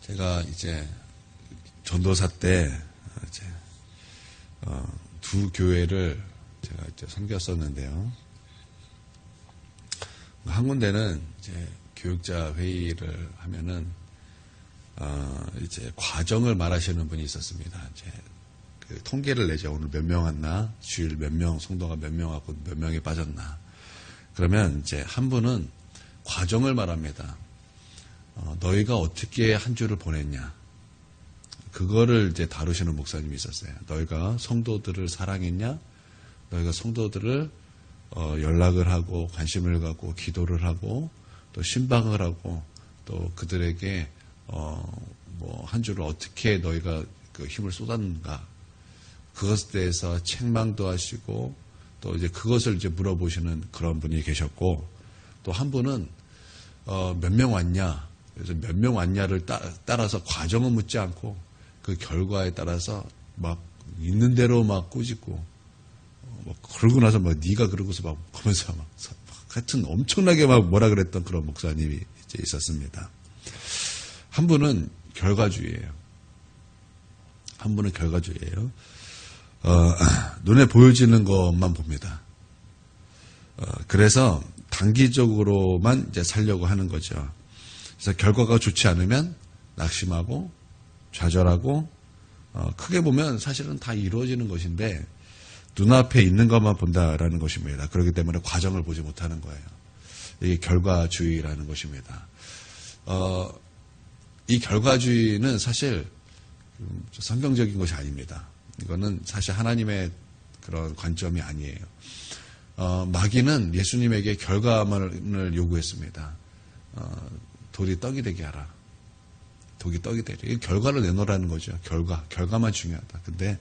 제가 이제 전도사 때 이제 두 교회를 제가 이제 섬겼었는데요. 한 군데는 이제 교육자 회의를 하면은 이제 과정을 말하시는 분이 있었습니다. 이제 그 통계를 내죠. 오늘 몇 명 왔나, 주일 몇 명, 성도가 몇 명 왔고 몇 명이 빠졌나. 그러면 이제 한 분은 과정을 말합니다. 너희가 어떻게 한 주를 보냈냐. 그거를 이제 다루시는 목사님이 있었어요. 너희가 성도들을 사랑했냐? 너희가 성도들을 연락을 하고 관심을 갖고 기도를 하고 또 신방을 하고 또 그들에게 뭐 한 주를 어떻게 너희가 그 힘을 쏟았는가. 그것에 대해서 책망도 하시고 또 이제 그것을 이제 물어보시는 그런 분이 계셨고 또 한 분은 몇 명 왔냐. 그래서 몇 명 왔냐를 따라서 과정은 묻지 않고 그 결과에 따라서 막 있는 대로 막 꾸짖고 그러고 나서 막 네가 그러고서 막 하면서 막 하여튼 엄청나게 막 뭐라 그랬던 그런 목사님이 이제 있었습니다. 한 분은 결과주의예요. 한 분은 결과주의예요. 눈에 보여지는 것만 봅니다. 그래서 단기적으로만 이제 살려고 하는 거죠. 그래서 결과가 좋지 않으면 낙심하고 좌절하고 크게 보면 사실은 다 이루어지는 것인데 눈앞에 있는 것만 본다라는 것입니다. 그렇기 때문에 과정을 보지 못하는 거예요. 이게 결과주의라는 것입니다. 이 결과주의는 사실 성경적인 것이 아닙니다. 이거는 사실 하나님의 그런 관점이 아니에요. 마귀는 예수님에게 결과만을 요구했습니다. 돌이 떡이 되게 하라. 독이 떡이 되게. 이 결과를 내놓으라는 거죠. 결과만 중요하다. 근데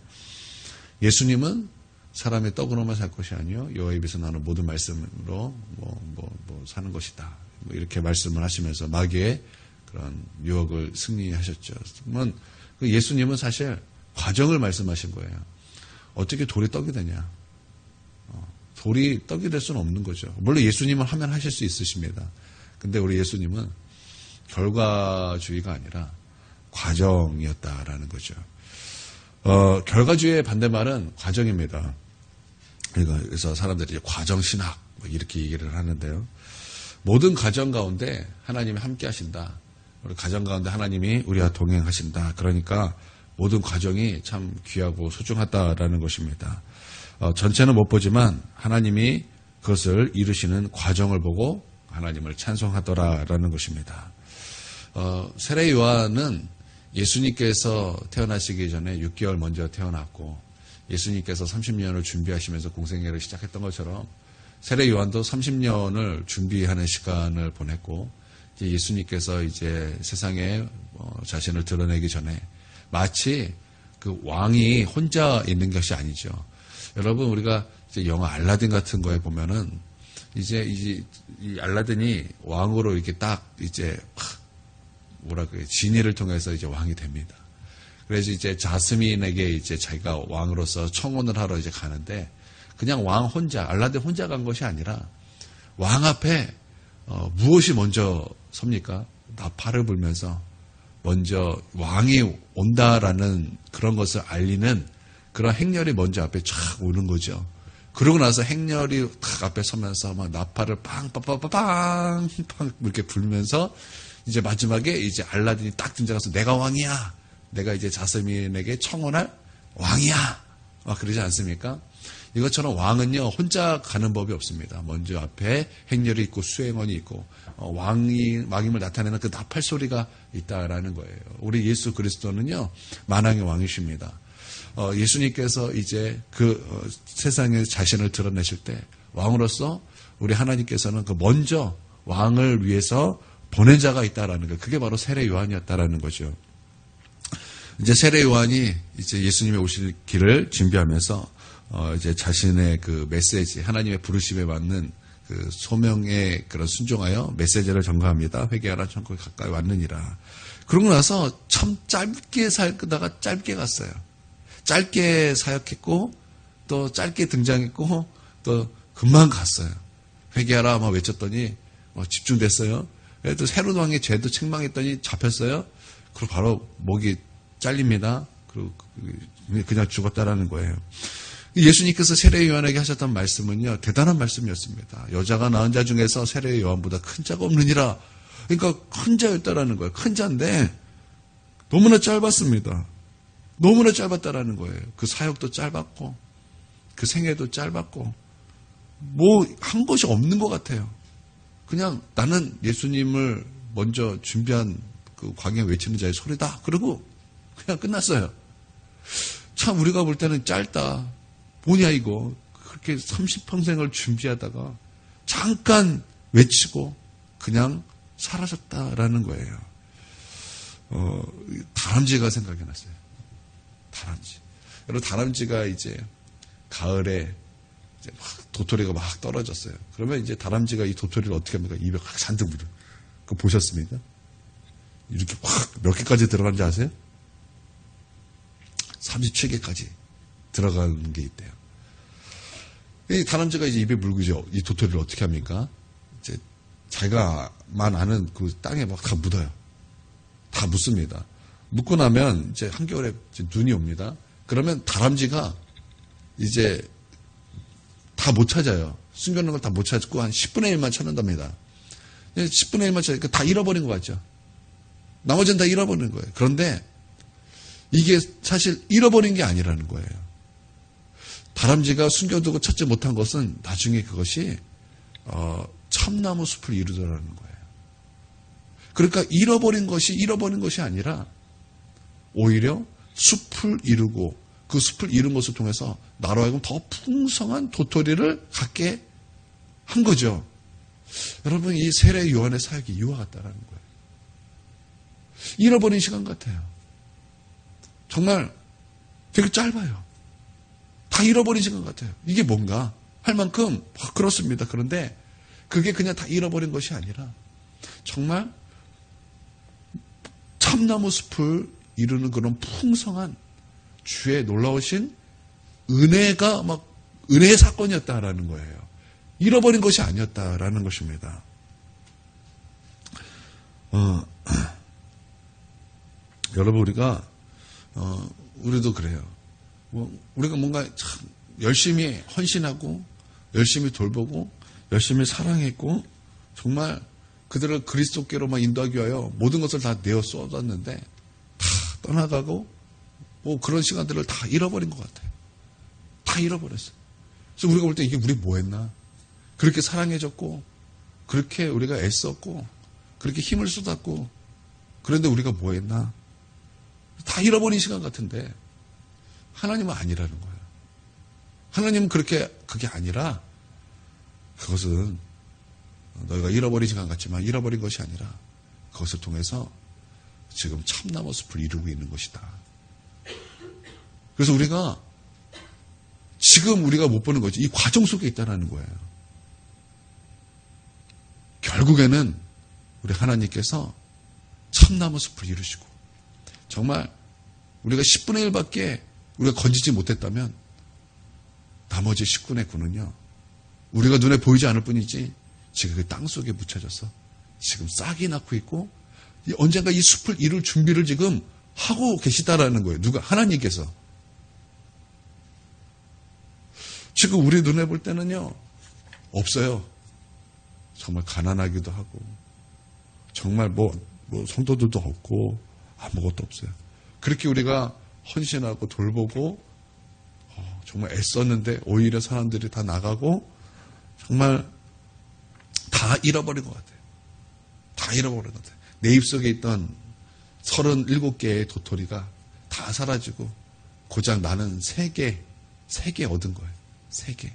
예수님은 사람의 떡으로만 살 것이 아니요 여호와의 입에서 나오는 모든 말씀으로 사는 것이다. 이렇게 말씀을 하시면서 마귀의 그런 유혹을 승리하셨죠. 그러면 예수님은 사실 과정을 말씀하신 거예요. 어떻게 돌이 떡이 되냐? 돌이 떡이 될 수는 없는 거죠. 물론 예수님은 하면 하실 수 있으십니다. 근데 우리 예수님은 결과주의가 아니라 과정이었다라는 거죠. 결과주의의 반대말은 과정입니다. 그래서 사람들이 과정신학 이렇게 얘기를 하는데요. 모든 과정 가운데 하나님이 함께 하신다. 우리 가정 가운데 하나님이 우리와 동행하신다. 그러니까 모든 과정이 참 귀하고 소중하다라는 것입니다. 전체는 못 보지만 하나님이 그것을 이루시는 과정을 보고 하나님을 찬송하더라라는 것입니다. 세례 요한은 예수님께서 태어나시기 전에 6개월 먼저 태어났고 예수님께서 30년을 준비하시면서 공생애를 시작했던 것처럼 세례 요한도 30년을 준비하는 시간을 보냈고 이제 예수님께서 이제 세상에 자신을 드러내기 전에 마치 그 왕이 혼자 있는 것이 아니죠. 여러분 우리가 이제 영화 알라딘 같은 거에 보면은 이제 이 알라딘이 왕으로 이렇게 딱 이제 진위를 통해서 이제 왕이 됩니다. 그래서 이제 자스민에게 이제 자기가 왕으로서 청혼을 하러 이제 가는데 그냥 왕 혼자, 알라딘 혼자 간 것이 아니라 왕 앞에 무엇이 먼저 섭니까? 나팔을 불면서 먼저 왕이 온다라는 그런 것을 알리는 그런 행렬이 먼저 앞에 쫙 오는 거죠. 그러고 나서 행렬이 딱 앞에 서면서 막 나팔을 빵빵빵빵빵 이렇게 불면서 이제 마지막에 이제 알라딘이 딱 등장해서 내가 왕이야. 내가 이제 자스민에게 청혼할 왕이야. 그러지 않습니까? 이것처럼 왕은요 혼자 가는 법이 없습니다. 먼저 앞에 행렬이 있고 수행원이 있고 왕임을 나타내는 그 나팔 소리가 있다라는 거예요. 우리 예수 그리스도는요 만왕의 왕이십니다. 예수님께서 이제 그 세상에 자신을 드러내실 때 왕으로서 우리 하나님께서는 그 먼저 왕을 위해서 보낸 자가 있다라는 거, 그게 바로 세례 요한이었다라는 거죠. 이제 세례 요한이 이제 예수님의 오실 길을 준비하면서 이제 자신의 그 메시지, 하나님의 부르심에 맞는 그 소명에 그런 순종하여 메시지를 전가합니다. 회개하라 천국에 가까이 왔느니라. 그러고 나서 참 짧게 살다가 짧게 갔어요. 짧게 사역했고 또 짧게 등장했고 또 금방 갔어요. 회개하라 막 외쳤더니 집중됐어요. 그래도 헤롯 왕의 죄도 책망했더니 잡혔어요. 그리고 바로 목이 잘립니다. 그리고 그냥 죽었다라는 거예요. 예수님께서 세례 요한에게 하셨던 말씀은요, 대단한 말씀이었습니다. 여자가 낳은 자 중에서 세례 요한보다 큰 자가 없느니라. 그러니까 큰 자였다라는 거예요. 큰 자인데 너무나 짧았습니다. 너무나 짧았다라는 거예요. 그 사역도 짧았고 그 생애도 짧았고 뭐 한 것이 없는 것 같아요. 그냥 나는 예수님을 먼저 준비한 그 광야 외치는 자의 소리다. 그러고 그냥 끝났어요. 참 우리가 볼 때는 짧다. 뭐냐 이거. 그렇게 30평생을 준비하다가 잠깐 외치고 그냥 사라졌다라는 거예요. 다람쥐가 생각이 났어요. 다람쥐. 여러분 다람쥐가 이제 가을에 이제 막 도토리가 막 떨어졌어요. 그러면 이제 다람쥐가 이 도토리를 어떻게 합니까? 입에 확 잔뜩 물어. 그거 보셨습니까? 이렇게 확 몇 개까지 들어가는지 아세요? 37개까지 들어가는 게 있대요. 이 다람쥐가 이제 입에 물고 이제 이 도토리를 어떻게 합니까? 이제 자기가만 아는 그 땅에 막 다 묻어요. 다 묻습니다. 묻고 나면 이제 한겨울에 이제 눈이 옵니다. 그러면 다람쥐가 이제 다 못 찾아요. 숨겨놓은 걸 다 못 찾고 한 10분의 1만 찾는답니다. 10분의 1만 찾으니까 다 잃어버린 것 같죠. 나머지는 다 잃어버린 거예요. 그런데 이게 사실 잃어버린 게 아니라는 거예요. 다람쥐가 숨겨두고 찾지 못한 것은 나중에 그것이 참나무 숲을 이루더라는 거예요. 그러니까 잃어버린 것이 아니라 오히려 숲을 이루고 그 숲을 이룬 것을 통해서 나로 하여금 더 풍성한 도토리를 갖게 한 거죠. 여러분 이 세례 요한의 사역이 이와 같다라는 거예요. 잃어버린 시간 같아요. 정말 되게 짧아요. 다 잃어버린 시간 같아요. 이게 뭔가 할 만큼 그렇습니다. 그런데 그게 그냥 다 잃어버린 것이 아니라 정말 참나무 숲을 이루는 그런 풍성한 주의 놀라우신 은혜가 막 은혜의 사건이었다라는 거예요. 잃어버린 것이 아니었다라는 것입니다. 여러분 우리도 그래요. 우리가 뭔가 참 열심히 헌신하고 열심히 돌보고 열심히 사랑했고 정말 그들을 그리스도께로만 인도하기 위하여 모든 것을 다 내어 쏟았는데 다 떠나가고 뭐 그런 시간들을 다 잃어버린 것 같아요. 다 잃어버렸어요. 그래서 우리가 볼 때 이게 우리 뭐 했나? 그렇게 사랑해줬고 그렇게 우리가 애썼고 그렇게 힘을 쏟았고 그런데 우리가 뭐 했나? 다 잃어버린 시간 같은데 하나님은 아니라는 거예요. 하나님은 그게 아니라 그것은 너희가 잃어버린 시간 같지만 잃어버린 것이 아니라 그것을 통해서 지금 참나무 숲을 이루고 있는 것이다. 그래서 우리가 지금 우리가 못 보는 거지. 이 과정 속에 있다는 거예요. 결국에는 우리 하나님께서 참나무 숲을 이루시고 정말 우리가 10분의 1밖에 우리가 건지지 못했다면 나머지 10분의 9는요. 우리가 눈에 보이지 않을 뿐이지 지금 그 땅 속에 묻혀져서 지금 싹이 낳고 있고 언젠가 이 숲을 이룰 준비를 지금 하고 계시다라는 거예요. 누가? 하나님께서. 지금 우리 눈에 볼 때는요. 없어요. 정말 가난하기도 하고 정말 뭐 성도들도 없고 아무것도 없어요. 그렇게 우리가 헌신하고 돌보고 정말 애썼는데 오히려 사람들이 다 나가고 정말 다 잃어버린 것 같아요. 다 잃어버린 것 같아요. 내 입속에 있던 37개의 도토리가 다 사라지고 고작 나는 3개 얻은 거예요. 3개.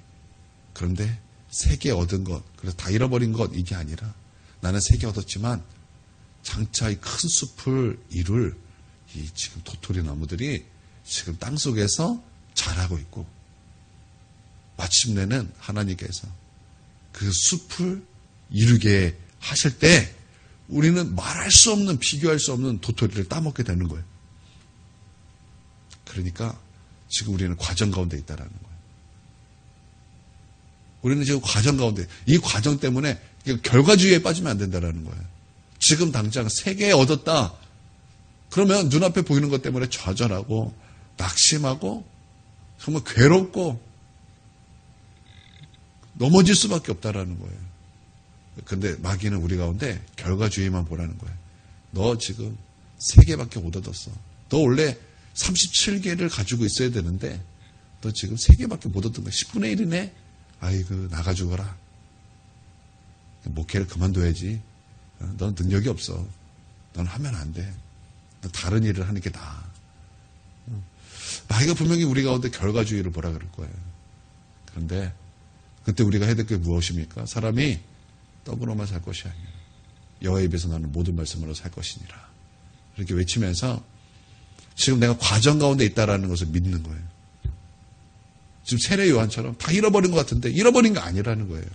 그런데 3개 얻은 것, 그래서 다 잃어버린 것 이게 아니라 나는 3개 얻었지만 장차 이 큰 숲을 이룰 이 지금 도토리 나무들이 지금 땅 속에서 자라고 있고 마침내는 하나님께서 그 숲을 이루게 하실 때 우리는 말할 수 없는 비교할 수 없는 도토리를 따먹게 되는 거예요. 그러니까 지금 우리는 과정 가운데 있다라는 거예요. 우리는 지금 과정 가운데 이 과정 때문에 결과주의에 빠지면 안 된다라는 거예요. 지금 당장 3개 얻었다. 그러면 눈앞에 보이는 것 때문에 좌절하고 낙심하고 정말 괴롭고 넘어질 수밖에 없다라는 거예요. 근데 마귀는 우리 가운데 결과주의만 보라는 거예요. 너 지금 3개밖에 못 얻었어. 너 원래 37개를 가지고 있어야 되는데 너 지금 3개밖에 못 얻은 거야. 10분의 1이네? 아이고 나가 죽어라. 목회를 그만둬야지. 넌 능력이 없어. 넌 하면 안 돼. 넌 다른 일을 하는 게 나아. 마귀가 분명히 우리 가운데 결과주의를 보라 그럴 거예요. 그런데 그때 우리가 해야 될 게 무엇입니까? 사람이 떡으로만 살 것이 아니라 여호와의 입에서 나는 모든 말씀으로 살 것이니라. 이렇게 외치면서 지금 내가 과정 가운데 있다라는 것을 믿는 거예요. 지금 세례 요한처럼 다 잃어버린 것 같은데 잃어버린 게 아니라는 거예요.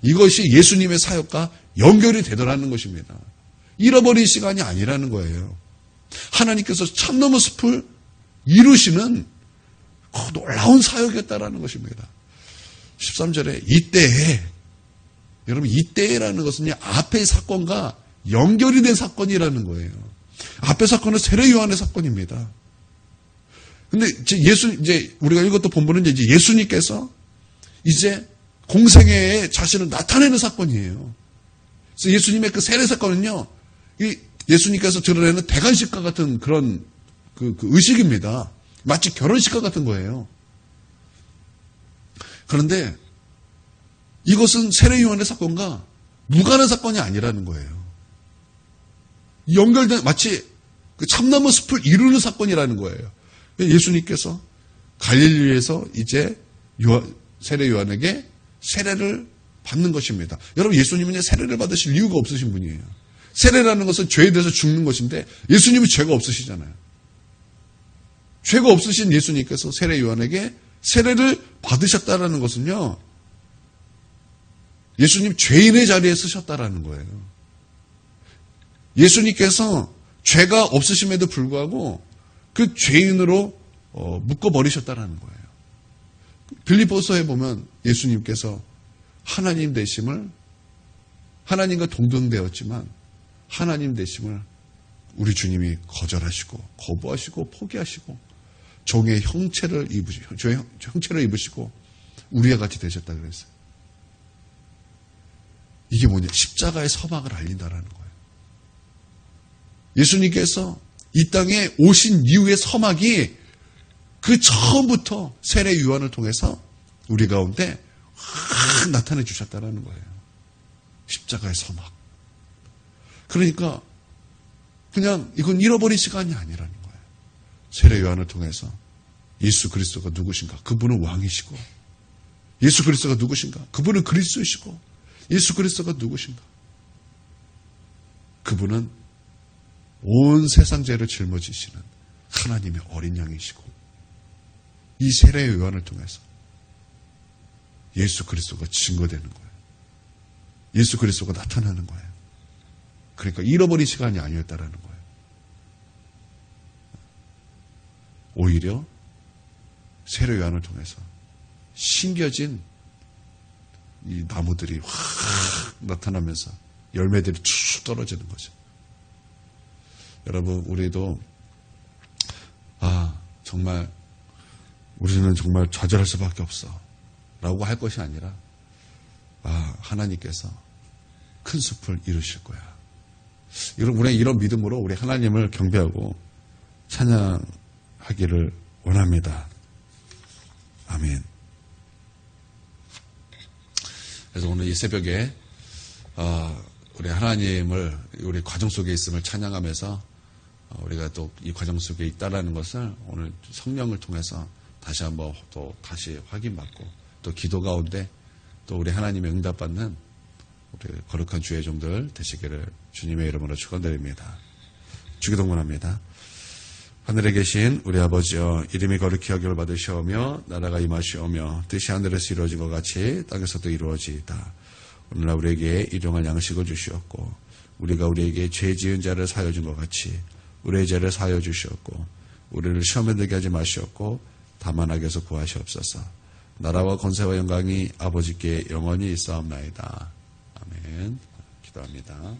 이것이 예수님의 사역과 연결이 되더라는 것입니다. 잃어버린 시간이 아니라는 거예요. 하나님께서 참 넘은 숲을 이루시는 놀라운 사역이었다라는 것입니다. 13절에 이때에, 여러분 이때라는 것은 앞의 사건과 연결이 된 사건이라는 거예요. 앞의 사건은 세례 요한의 사건입니다. 근데 이제 우리가 읽었던 본문은 이제 예수님께서 이제 공생애에 자신을 나타내는 사건이에요. 그래서 예수님의 그 세례 사건은요, 예수님께서 드러내는 대관식과 같은 그런 그 의식입니다. 마치 결혼식과 같은 거예요. 그런데 이것은 세례 요한의 사건과 무관한 사건이 아니라는 거예요. 연결된 마치 그 참나무 숲을 이루는 사건이라는 거예요. 예수님께서 갈릴리에서 이제 세례 요한에게 세례를 받는 것입니다. 여러분 예수님은 세례를 받으실 이유가 없으신 분이에요. 세례라는 것은 죄에 대해서 죽는 것인데 예수님은 죄가 없으시잖아요. 죄가 없으신 예수님께서 세례 요한에게 세례를 받으셨다라는 것은요, 예수님 죄인의 자리에 서셨다라는 거예요. 예수님께서 죄가 없으심에도 불구하고 그 죄인으로 묶어버리셨다라는 거예요. 빌립보서에 보면 예수님께서 하나님 되심을, 하나님과 동등되었지만 하나님 되심을 우리 주님이 거절하시고 거부하시고 포기하시고 종의 형체를 입으시고 우리와 같이 되셨다 그랬어요. 이게 뭐냐? 십자가의 서막을 알린다라는 거예요. 예수님께서 이 땅에 오신 이후의 서막이 그 처음부터 세례 요한을 통해서 우리 가운데 확 나타내 주셨다라는 거예요. 십자가의 서막. 그러니까 그냥 이건 잃어버린 시간이 아니라는 거예요. 세례 요한을 통해서 예수 그리스도가 누구신가? 그분은 왕이시고, 예수 그리스도가 누구신가? 그분은 그리스도이시고, 예수 그리스도가 누구신가? 그분은 온 세상 죄를 짊어지시는 하나님의 어린 양이시고, 이 세례 요한을 통해서 예수 그리스도가 증거되는 거예요. 예수 그리스도가 나타나는 거예요. 그러니까 잃어버린 시간이 아니었다라는 거예요. 오히려 세례 요한을 통해서 심겨진 이 나무들이 확 나타나면서 열매들이 쭉 떨어지는 거죠. 여러분, 우리도 정말 우리는 정말 좌절할 수밖에 없어 라고 할 것이 아니라 하나님께서 큰 숲을 이루실 거야. 우리 이런 믿음으로 우리 하나님을 경배하고 찬양하기를 원합니다. 아멘. 그래서 오늘 이 새벽에 우리 하나님을 우리 과정 속에 있음을 찬양하면서 우리가 또 이 과정 속에 있다라는 것을 오늘 성령을 통해서 다시 한번 또 다시 확인받고 또 기도 가운데 또 우리 하나님의 응답받는 우리 거룩한 주의 종들 되시기를 주님의 이름으로 축원드립니다. 주기도문합니다. 하늘에 계신 우리 아버지여, 이름이 거룩히 여김을 받으시오며 나라가 임하시오며 뜻이 하늘에서 이루어진 것 같이 땅에서도 이루어지이다. 오늘날 우리에게 일용할 양식을 주시옵고 우리가 우리에게 죄 지은 자를 사하여 준 것 같이 우리의 죄를 사하여 주시옵고 우리를 시험에 들게 하지 마시옵고 다만 악에서 구하시옵소서. 나라와 권세와 영광이 아버지께 영원히 있사옵나이다. 아멘. 기도합니다.